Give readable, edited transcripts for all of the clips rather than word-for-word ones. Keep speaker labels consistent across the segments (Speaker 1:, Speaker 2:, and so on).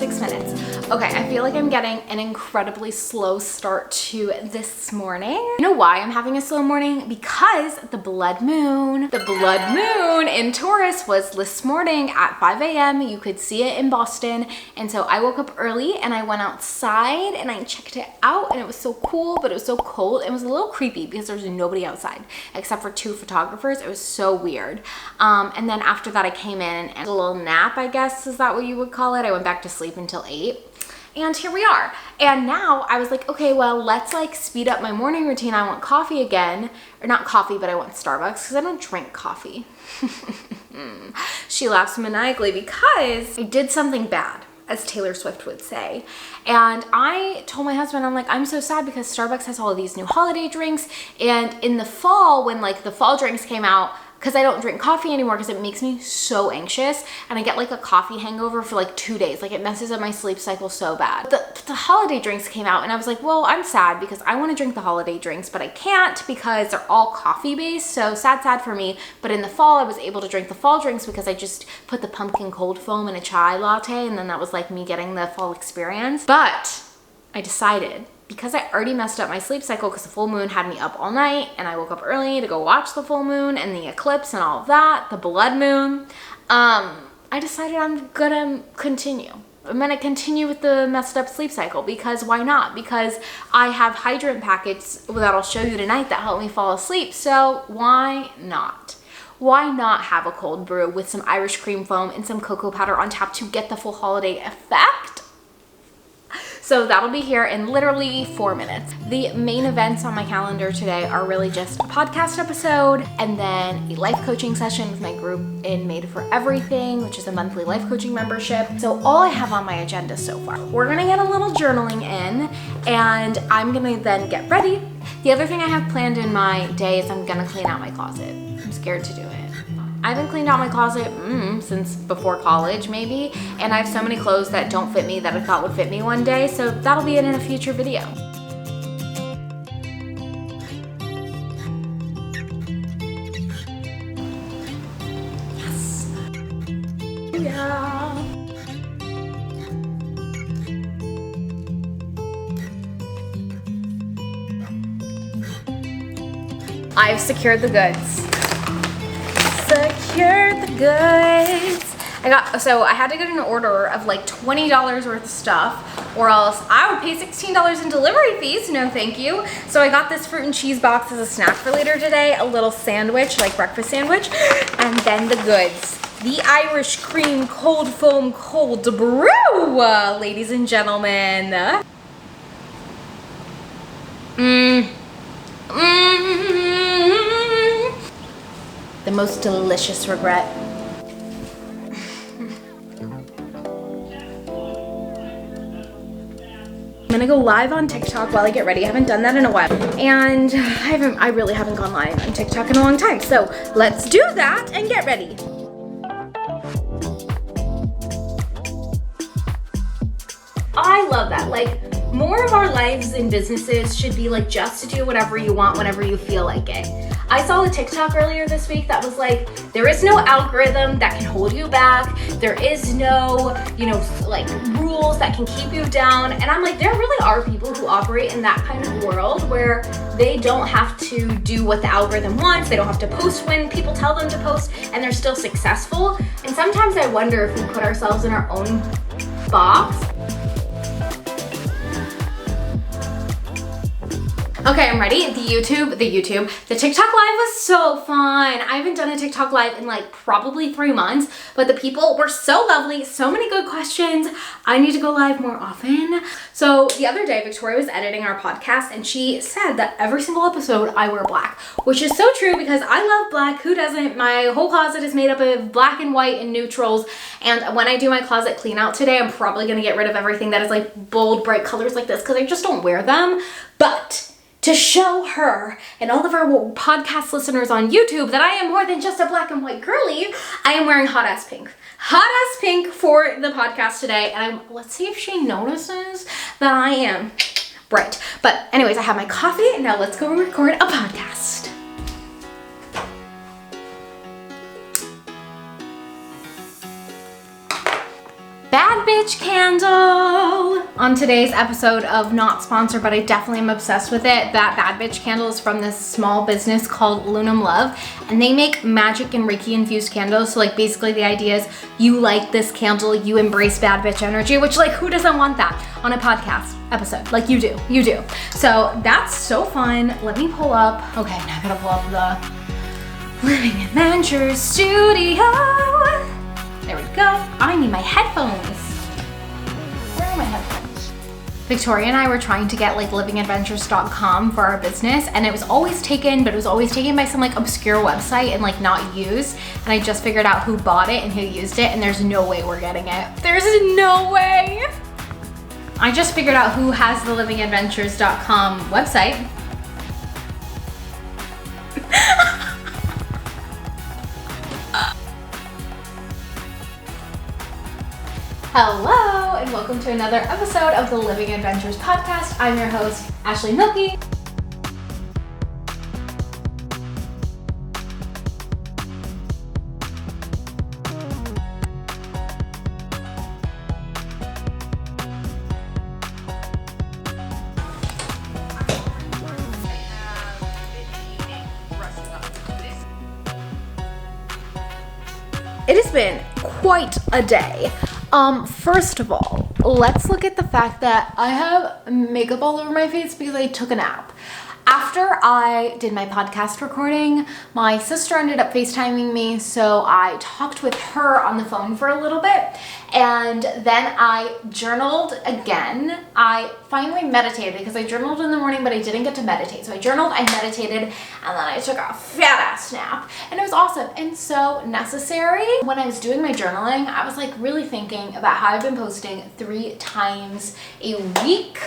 Speaker 1: 6 minutes. Okay, I feel like I'm getting an incredibly slow start to this morning. You know why I'm having a slow morning? Because the blood moon in Taurus was this morning at 5 a.m. You could see it in Boston. And so I woke up early and I went outside and I checked it out, and it was so cool, but it was so cold. It was a little creepy because there was nobody outside except for 2 photographers. It was so weird. And then after that I came in and a little nap, I guess, is that what you would call it? I went back to sleep until 8. And here we are. And now I was like, okay, well, let's like speed up my morning routine. I want coffee again, or not coffee, but I want Starbucks because I don't drink coffee. She laughs maniacally because I did something bad, as Taylor Swift would say. And I told my husband, I'm like, I'm so sad because Starbucks has all of these new holiday drinks. And in the fall, when like the fall drinks came out, because I don't drink coffee anymore because it makes me so anxious and I get like a coffee hangover for like 2 days. Like it messes up my sleep cycle so bad. The holiday drinks came out and I was like, well, I'm sad because I want to drink the holiday drinks, but I can't because they're all coffee based. So sad for me. But in the fall, I was able to drink the fall drinks because I just put the pumpkin cold foam in a chai latte, and then that was like me getting the fall experience. But I decided, because I already messed up my sleep cycle because the full moon had me up all night and I woke up early to go watch the full moon and the eclipse and all of that, the blood moon, I decided I'm gonna continue. I'm gonna continue with the messed up sleep cycle because why not? Because I have hydrant packets that I'll show you tonight that help me fall asleep. So why not? Why not have a cold brew with some Irish cream foam and some cocoa powder on top to get the full holiday effect? So that'll be here in literally 4 minutes. The main events on my calendar today are really just a podcast episode and then a life coaching session with my group in Made for Everything, which is a monthly life coaching membership. So all I have on my agenda so far. We're gonna get a little journaling in and I'm gonna then get ready. The other thing I have planned in my day is I'm gonna clean out my closet. I'm scared to do it. I haven't cleaned out my closet since before college maybe, and I have so many clothes that don't fit me that I thought would fit me one day, so that'll be in a future video. Yes. Yeah. I've secured the goods. Secure the goods. I had to get an order of like $20 worth of stuff, or else I would pay $16 in delivery fees. No thank you. So I got this fruit and cheese box as a snack for later today, a little sandwich, like breakfast sandwich, and then the goods. The Irish cream cold foam cold brew, ladies and gentlemen. The most delicious regret. I'm gonna go live on TikTok while I get ready. I haven't done that in a while. And I really haven't gone live on TikTok in a long time. So let's do that and get ready. I love that. Like, more of our lives in businesses should be like just to do whatever you want whenever you feel like it. I saw a TikTok earlier this week that was like, there is no algorithm that can hold you back. There is no, like rules that can keep you down. And I'm like, there really are people who operate in that kind of world where they don't have to do what the algorithm wants. They don't have to post when people tell them to post, and they're still successful. And sometimes I wonder if we put ourselves in our own box. Okay, I'm ready. The TikTok live was so fun. I haven't done a TikTok live in like probably 3 months, but the people were so lovely, so many good questions. I need to go live more often. So the other day, Victoria was editing our podcast and she said that every single episode I wear black, which is so true because I love black. Who doesn't? My whole closet is made up of black and white and neutrals. And when I do my closet clean out today, I'm probably gonna get rid of everything that is like bold, bright colors like this because I just don't wear them. But to show her and all of our podcast listeners on YouTube that I am more than just a black and white girly, I am wearing hot ass pink. Hot ass pink for the podcast today. And let's see if she notices that I am bright. But anyways, I have my coffee and now let's go record a podcast. Bad bitch. bitch candle. On today's episode of not sponsored, but I definitely am obsessed with it, that bad bitch candle is from this small business called Lunum Love, and they make magic and Reiki infused candles. So like basically the idea is you like this candle, you embrace bad bitch energy, which like who doesn't want that on a podcast episode? Like you do. So that's so fun. Let me pull up, okay, now I gotta pull up the Living Adventures studio. There we go. I need my headphones. Where are my headphones? Victoria and I were trying to get like livingadventures.com for our business, and it was always taken, but it was always taken by some like obscure website and like not used. And I just figured out who bought it and who used it, and there's no way we're getting it. There's no way. I just figured out who has the livingadventures.com website. Hello, and welcome to another episode of the Living Adventures podcast. I'm your host, Ashley Milky. It has been quite a day. First of all, let's look at the fact that I have makeup all over my face because I took a nap. After I did my podcast recording, my sister ended up FaceTiming me, so I talked with her on the phone for a little bit, and then I journaled again. I finally meditated because I journaled in the morning, but I didn't get to meditate. So I journaled, I meditated, and then I took a fat ass nap, and it was awesome and so necessary. When I was doing my journaling, I was like really thinking about how I've been posting 3 times a week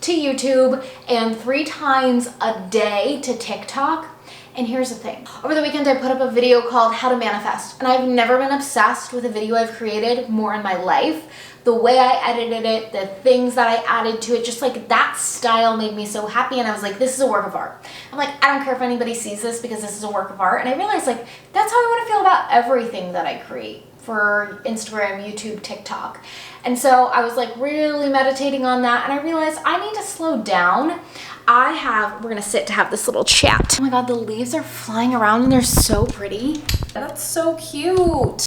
Speaker 1: to YouTube and 3 times a day to TikTok. And here's the thing. Over the weekend, I put up a video called How to Manifest, and I've never been obsessed with a video I've created more in my life. The way I edited it, the things that I added to it, just like that style made me so happy. And I was like, this is a work of art. I'm like, I don't care if anybody sees this because this is a work of art. And I realized like, that's how I want to feel about everything that I create for Instagram, YouTube, TikTok. And so I was like really meditating on that, and I realized I need to slow down. We're gonna sit to have this little chat. Oh my God, the leaves are flying around and they're so pretty. That's so cute.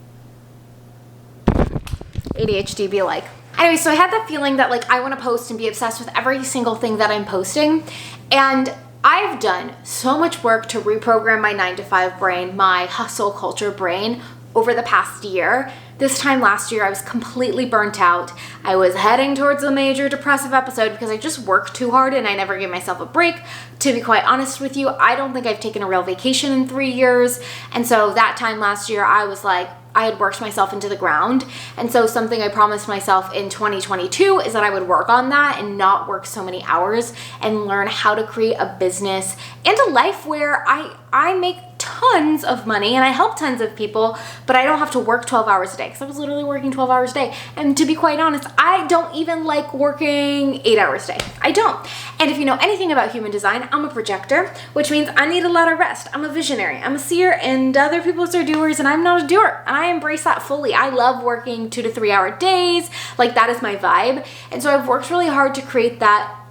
Speaker 1: ADHD be like. Anyway, so I had that feeling that like I wanna post and be obsessed with every single thing that I'm posting. And I've done so much work to reprogram my 9-to-5 brain, my hustle culture brain over the past year. This time last year, I was completely burnt out. I was heading towards a major depressive episode because I just worked too hard and I never gave myself a break. To be quite honest with you, I don't think I've taken a real vacation in 3 years. And so that time last year, I was like, I had worked myself into the ground. And so something I promised myself in 2022 is that I would work on that and not work so many hours and learn how to create a business and a life where I make tons of money and I help tons of people, but I don't have to work 12 hours a day because I was literally working 12 hours a day. And to be quite honest, I don't even like working 8 hours a day. I don't. And if you know anything about human design, I'm a projector, which means I need a lot of rest. I'm a visionary, I'm a seer, and other people are doers, and I'm not a doer. And I embrace that fully. I love working 2 to 3 hour days. Like that is my vibe. And so I've worked really hard to create that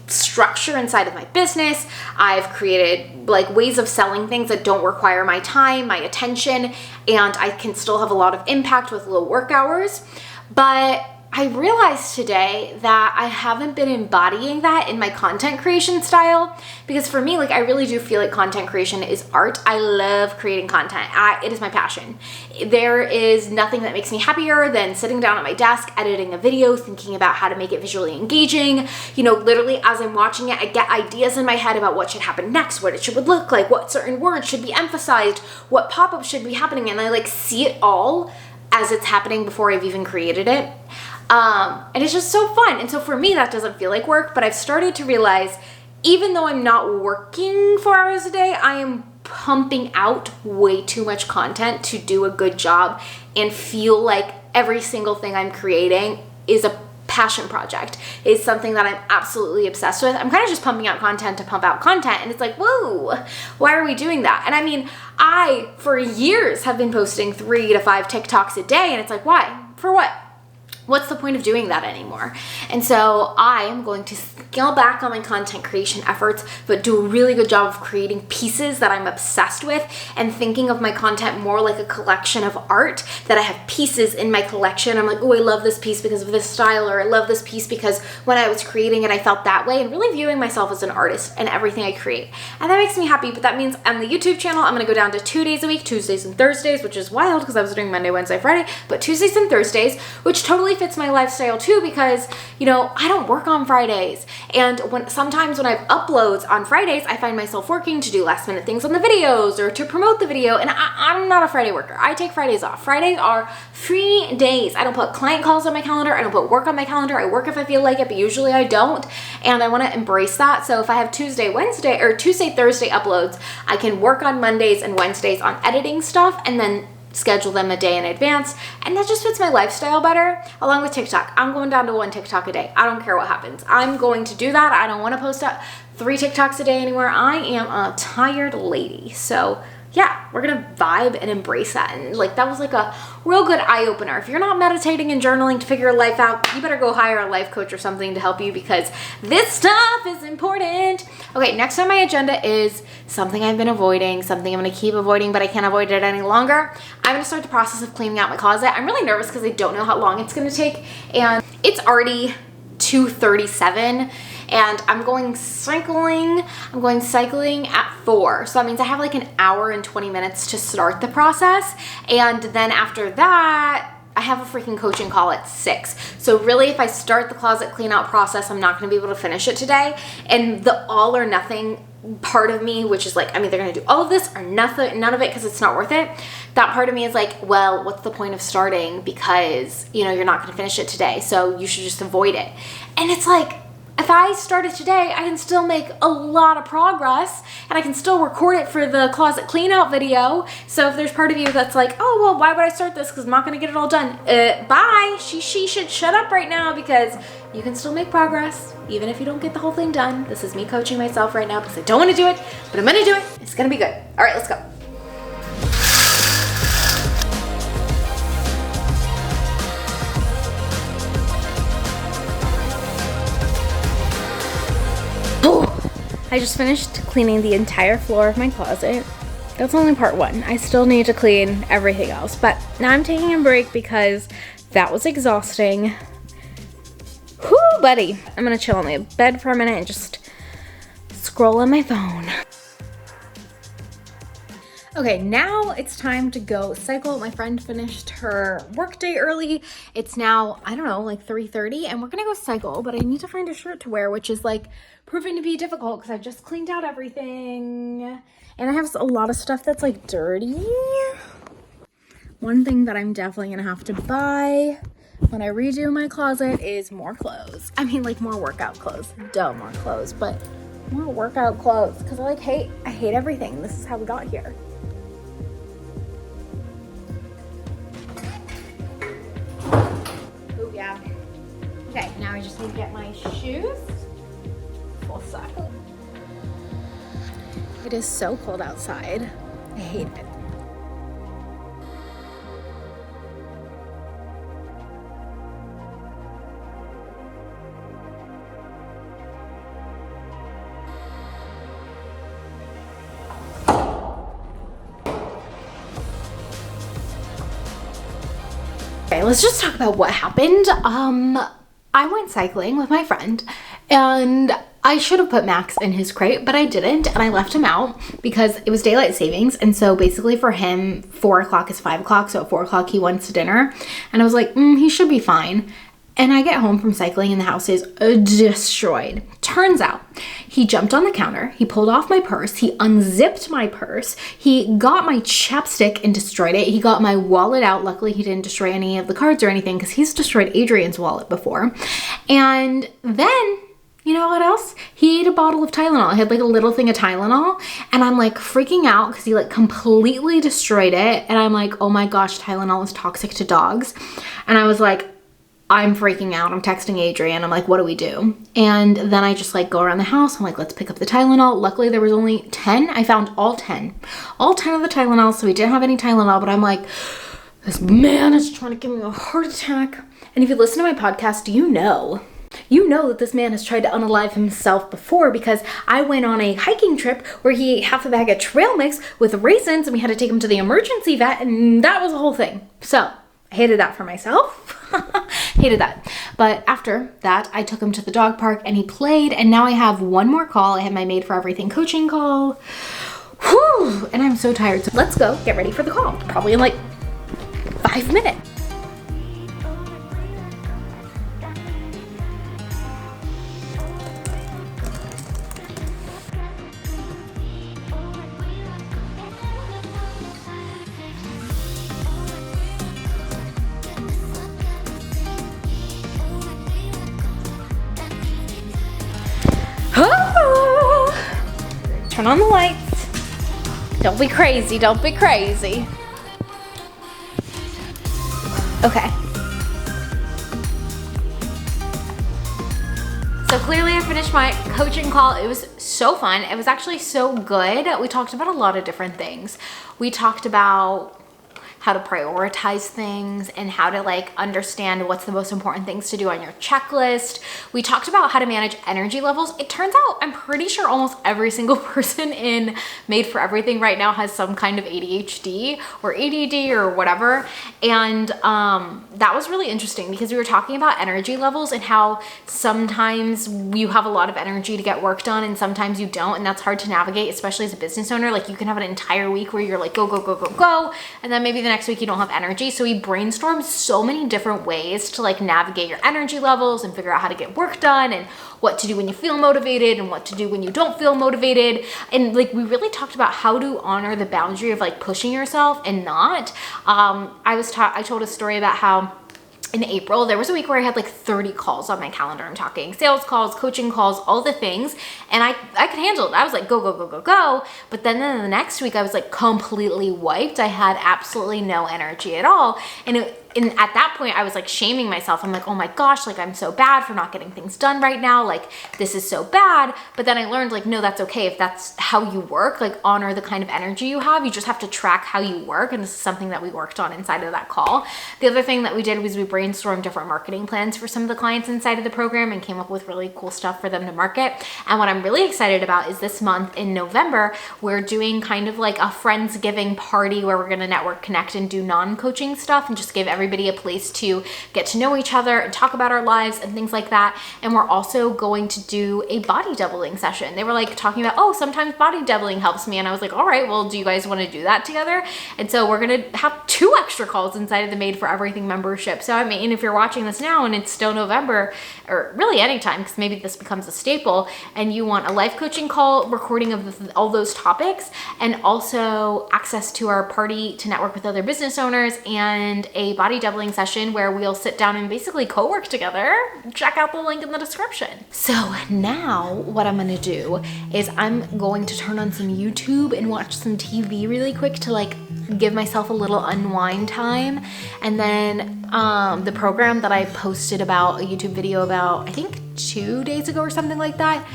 Speaker 1: structure inside of my business. I've created like ways of selling things that don't require my time, my attention, and I can still have a lot of impact with low work hours. But I realized today that I haven't been embodying that in my content creation style, because for me, like I really do feel like content creation is art. I love creating content. It is my passion. There is nothing that makes me happier than sitting down at my desk, editing a video, thinking about how to make it visually engaging. You know, literally as I'm watching it, I get ideas in my head about what should happen next, what it should look like, what certain words should be emphasized, what pop-ups should be happening, and I like see it all as it's happening before I've even created it. And it's just so fun. And so for me, that doesn't feel like work, but I've started to realize even though I'm not working 4 hours a day, I am pumping out way too much content to do a good job and feel like every single thing I'm creating is a passion project, is something that I'm absolutely obsessed with. I'm kind of just pumping out content to pump out content. And it's like, whoa, why are we doing that? And I mean, for years have been posting 3 to 5 TikToks a day. And it's like, why? For what? what's the point of doing that anymore? And so I am going to scale back on my content creation efforts, but do a really good job of creating pieces that I'm obsessed with and thinking of my content more like a collection of art, that I have pieces in my collection. I'm like, oh, I love this piece because of this style, or I love this piece because when I was creating it, I felt that way, and really viewing myself as an artist and everything I create. And that makes me happy, but that means on the YouTube channel, I'm gonna go down to 2 days a week, Tuesdays and Thursdays, which is wild because I was doing Monday, Wednesday, Friday, but Tuesdays and Thursdays, which totally fits my lifestyle too, because I don't work on Fridays, and sometimes when I have uploads on Fridays, I find myself working to do last minute things on the videos or to promote the video, and I'm not a Friday worker. I take Fridays off. Fridays are free days. I don't put client calls on my calendar. I don't put work on my calendar. I work if I feel like it, but usually I don't, and I want to embrace that. So if I have Tuesday, Thursday uploads, I can work on Mondays and Wednesdays on editing stuff, and then schedule them a day in advance, and that just fits my lifestyle better, along with TikTok. I'm going down to 1 TikTok a day. I don't care what happens. I'm going to do that. I don't want to post 3 TikToks a day anymore. I am a tired lady. So yeah, we're gonna vibe and embrace that. And that was a real good eye-opener. If you're not meditating and journaling to figure your life out, you better go hire a life coach or something to help you, because this stuff is important. Okay, next on my agenda is something I've been avoiding, something I'm gonna keep avoiding, but I can't avoid it any longer. I'm gonna start the process of cleaning out my closet. I'm really nervous because I don't know how long it's gonna take, and it's already 2:37. And I'm going cycling at 4. So that means I have an hour and 20 minutes to start the process. And then after that, I have a freaking coaching call at 6. So really, if I start the closet clean out process, I'm not gonna be able to finish it today. And the all or nothing part of me, which is I'm either gonna do all of this or nothing, none of it, because it's not worth it. That part of me is well, what's the point of starting? Because, you're not gonna finish it today. So you should just avoid it. And it's if I started today, I can still make a lot of progress, and I can still record it for the closet clean out video. So if there's part of you that's oh, well, why would I start this? Because I'm not going to get it all done. Bye. She should shut up right now, because you can still make progress, even if you don't get the whole thing done. This is me coaching myself right now because I don't want to do it, but I'm going to do it. It's going to be good. All right, let's go. I just finished cleaning the entire floor of my closet. That's only part 1. I still need to clean everything else, but now I'm taking a break because that was exhausting. Whoo, buddy. I'm gonna chill on the bed for a minute and just scroll on my phone. Okay, now it's time to go cycle. My friend finished her workday early. It's now, I don't know, 3:30, and we're gonna go cycle, but I need to find a shirt to wear, which is proving to be difficult because I've just cleaned out everything. And I have a lot of stuff that's dirty. One thing that I'm definitely gonna have to buy when I redo my closet is more clothes. I mean, more workout clothes. Duh, more clothes, but more workout clothes, because I hate everything. This is how we got here. Oh yeah. Okay, now I just need to get my shoes. Full sec. It is so cold outside. I hate it. Okay, let's just talk about what happened. I went cycling with my friend, and I should have put Max in his crate, but I didn't, and I left him out because it was daylight savings, and so basically for him, 4 o'clock is 5 o'clock, so at 4 o'clock he went to dinner, and I was like, he should be fine. And I get home from cycling and the house is destroyed. Turns out he jumped on the counter, he pulled off my purse, he unzipped my purse, he got my chapstick and destroyed it. He got my wallet out. Luckily he didn't destroy any of the cards or anything because he's destroyed Adrian's wallet before. And then, you know what else? He ate a bottle of Tylenol. I had a little thing of Tylenol, and I'm freaking out because he completely destroyed it. And I'm oh my gosh, Tylenol is toxic to dogs. And I was I'm freaking out. I'm texting Adrian. I'm what do we do? And then I just go around the house. I'm let's pick up the Tylenol. Luckily there was only 10. I found all 10 of the Tylenol. So we didn't have any Tylenol, but I'm this man is trying to give me a heart attack. And if you listen to my podcast, you know that this man has tried to unalive himself before, because I went on a hiking trip where he ate half a bag of trail mix with raisins and we had to take him to the emergency vet, and that was a whole thing. So I hated that for myself. Hated that. But after that, I took him to the dog park and he played, and now I have one more call. I have my Made for Everything coaching call. Whew, and I'm so tired. So let's go get ready for the call. Probably in like 5 minutes. Turn on the lights. Don't be crazy, don't be crazy. Okay. So clearly I finished my coaching call. It was so fun. It was actually so good. We talked about a lot of different things. We talked about how to prioritize things and how to like understand what's the most important things to do on your checklist. We talked about how to manage energy levels. It turns out I'm pretty sure almost every single person in Made for Everything right now has some kind of ADHD or ADD or whatever. And that was really interesting because we were talking about energy levels and how sometimes you have a lot of energy to get work done and sometimes you don't, and that's hard to navigate, especially as a business owner. Like you can have an entire week where you're like go, go, go, go, go, and then maybe the next week you don't have energy. So we brainstormed so many different ways to like navigate your energy levels and figure out how to get work done and what to do when you feel motivated and what to do when you don't feel motivated. And like we really talked about how to honor the boundary of like pushing yourself and not. I told a story about how in April, there was a week where I had like 30 calls on my calendar. I'm talking sales calls, coaching calls, all the things. And I could handle it. I was like, go, go, go, go, go. But then the next week I was like completely wiped. I had absolutely no energy at all. And at that point I was like shaming myself. I'm like, oh my gosh, like I'm so bad for not getting things done right now. Like this is so bad. But then I learned like, no, that's okay. If that's how you work, like honor the kind of energy you have. You just have to track how you work. And this is something that we worked on inside of that call. The other thing that we did was we brainstormed different marketing plans for some of the clients inside of the program and came up with really cool stuff for them to market. And what I'm really excited about is this month in November, we're doing kind of like a Friendsgiving party where we're going to network, connect, and do non-coaching stuff and just give everybody a place to get to know each other and talk about our lives and things like that. And we're also going to do a body doubling session. They were like talking about, oh, sometimes body doubling helps me. And I was like, all right, well, do you guys want to do that together? And so we're going to have 2 extra calls inside of the Made for Everything membership. So I mean, if you're watching this now and it's still November, or really anytime, because maybe this becomes a staple, and you want a life coaching call, recording of all those topics, and also access to our party to network with other business owners, and a body doubling session where we'll sit down and basically co-work together, check out the link in the description. So now what I'm gonna do is I'm going to turn on some YouTube and watch some TV really quick to like give myself a little unwind time. And then the program that I posted about, a YouTube video about, I think 2 days ago or something like that,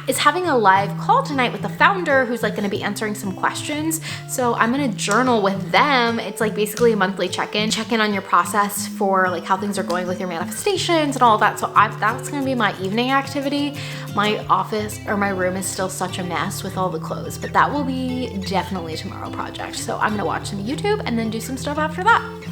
Speaker 1: is having a live call tonight with the founder who's like going to be answering some questions. So I'm going to journal with them. It's like basically a monthly check-in on your process for like how things are going with your manifestations and all that. So that's going to be my evening activity. My office or my room is still such a mess with all the clothes, but that will be definitely a tomorrow project. So I'm going to watch some YouTube and then do some stuff after that.